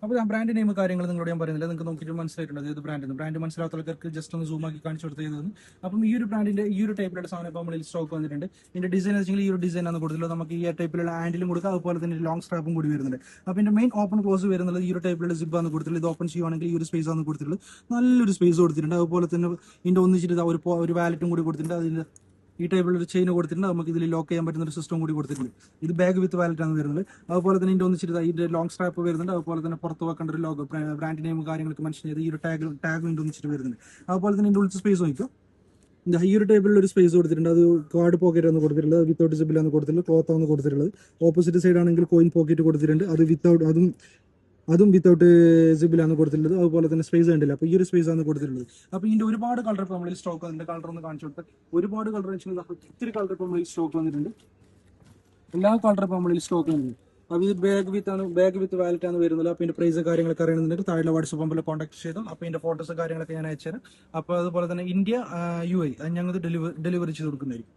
അപ്പോൾ ഞാൻ brand name കാര്യങ്ങൾ നിങ്ങളോട് ഞാൻ പറയുന്നില്ല, നിങ്ങൾക്ക് നോക്കിയിട്ട് മനസ്സിലായിട്ടുണ്ട് ഏത് ബ്രാൻഡ് മനസ്സിലാത്തവർക്ക് ജസ്റ്റ് ഒന്ന് സൂം ആക്കി കാണിച്ചു കൊടുത്തത്. അപ്പം ഈ ഒരു ബ്രാൻഡിന്റെ ഈ ഒരു ടൈപ്പിലുള്ള സാധനം ഇപ്പോൾ നമ്മളിൽ സ്റ്റോക്ക് വന്നിട്ടുണ്ട്. ഇതിന്റെ ഡിസൈൻ വെച്ചാൽ ഈ ഒരു ഡിസൈൻ ആണ് കൊടുത്തിട്ടുള്ളത്. നമുക്ക് ഈ ടൈപ്പിലുള്ള ഹാൻഡിലും കൊടുക്കുക, അതുപോലെ തന്നെ ലോങ് സ്ട്രാപ്പും കൂടി വരുന്നുണ്ട്. അപ്പോൾ ഇതിന്റെ മെയിൻ ഓപ്പൺ ക്ലോസ് വരുന്നത് ഈ ഒരു ടൈപ്പിലുള്ള സിബ് ആണ് കൊടുത്തിട്ടുള്ളത്. ഇത് ഓപ്പൺ ചെയ്യുവാണെങ്കിൽ ഈ ഒരു സ്പേസ് ആണ് കൊടുത്തിട്ടുള്ളത്, നല്ലൊരു സ്പേസ് കൊടുത്തിട്ടുണ്ട്. അതുപോലെ തന്നെ ഇതിന്റെ ഒന്നിച്ചിട്ട് ഒരു വാലറ്റും കൂടി കൊടുത്തിട്ടുണ്ട്. അതിന്റെ ഈ ടൈപ്പിലുള്ള ഒരു ചെയിൻ കൊടുത്തിട്ടുണ്ട്. നമുക്ക് ഇതിൽ ലോക്ക് ചെയ്യാൻ പറ്റുന്ന ഒരു സിസ്റ്റം കൂടി കൊടുത്തിട്ടുണ്ട്. ഇത് ബാഗ് വിത്ത് വാലറ്റ് ആണ് വരുന്നത്. അതുപോലെ തന്നെ ഇതിന്റെ ഒന്നിച്ചിട്ട് ഇതിന്റെ ലോങ് സ്ട്രാപ്പ് വരുന്നുണ്ട്. അതുപോലെ തന്നെ പുറത്ത് വെക്കേണ്ട ഒരു ലോഗോ, ബ്രാൻഡ് നെയിം കാര്യങ്ങളൊക്കെ മെൻഷൻ ചെയ്ത് ഈ ഒരു ടാഗ് ഇതിന്റെ ഒന്നിച്ചിട്ട് വരുന്നുണ്ട്. അതുപോലെ തന്നെ ഇതിന്റെ ഉള്ളിൽ സ്പേസ് നോക്കിയോ, ഈ ഒരു ടൈപ്പിലുള്ള ഒരു സ്പേസ് കൊടുത്തിട്ടുണ്ട്. അത് കാർഡ് പോക്കറ്റ് ആണ് കൊടുത്തിട്ടുള്ളത്, വിത്തൗട്ട് സിബിലാണ് കൊടുത്തിട്ടുള്ളത്, ക്ലോത്ത് ആണ് കൊടുത്തിട്ടുള്ളത്. ഓപ്പോസിറ്റ് സൈഡ് ആണെങ്കിൽ കോയിൻ പോക്കറ്റ് കൊടുത്തിട്ടുണ്ട്, അതും വിത്തൗട്ട് സിബിലാണ് കൊടുത്തിട്ടുള്ളത്. അതുപോലെ തന്നെ സ്പേസ് കണ്ടില്ല, അപ്പോൾ ഈ ഒരു സ്പേസ് ആണ് കൊടുത്തിട്ടുള്ളത്. അപ്പോൾ ഇതിന്റെ ഒരുപാട് കളർ ഇപ്പോൾ നമ്മൾ സ്റ്റോക്ക് വന്നിട്ടുണ്ട്. കളർ ഒന്ന് കാണിച്ചു കൊടുത്താൽ ഒരുപാട് കളർ വെച്ചാൽ ഒത്തിരി കളർ ഇപ്പോൾ നമ്മൾ സ്റ്റോക്ക് വന്നിട്ടുണ്ട്. എല്ലാ കളർ ഇപ്പോൾ നമ്മളിൽ സ്റ്റോക്ക് വന്നിട്ടുണ്ട്. അപ്പോൾ ഇത് ബാഗ് വിത്ത് വാലറ്റ് ആണ് വരുന്നത്. അപ്പോൾ ഇതിന്റെ പ്രൈസ് കാര്യങ്ങളൊക്കെ അറിയണമെന്നുണ്ടെങ്കിൽ താഴെ വാട്സ്ആപ്പ് നമ്പറിൽ കോൺടാക്ട് ചെയ്തു. അപ്പോൾ ഇതിന്റെ ഫോട്ടോസ് കാര്യങ്ങളൊക്കെ ഞാൻ അയച്ചുതരാം. അപ്പോൾ അതുപോലെ തന്നെ ഇന്ത്യ UAE ഞങ്ങൾക്ക് ഡെലിവറി ചെയ്ത് കൊടുക്കുന്നതായിരിക്കും.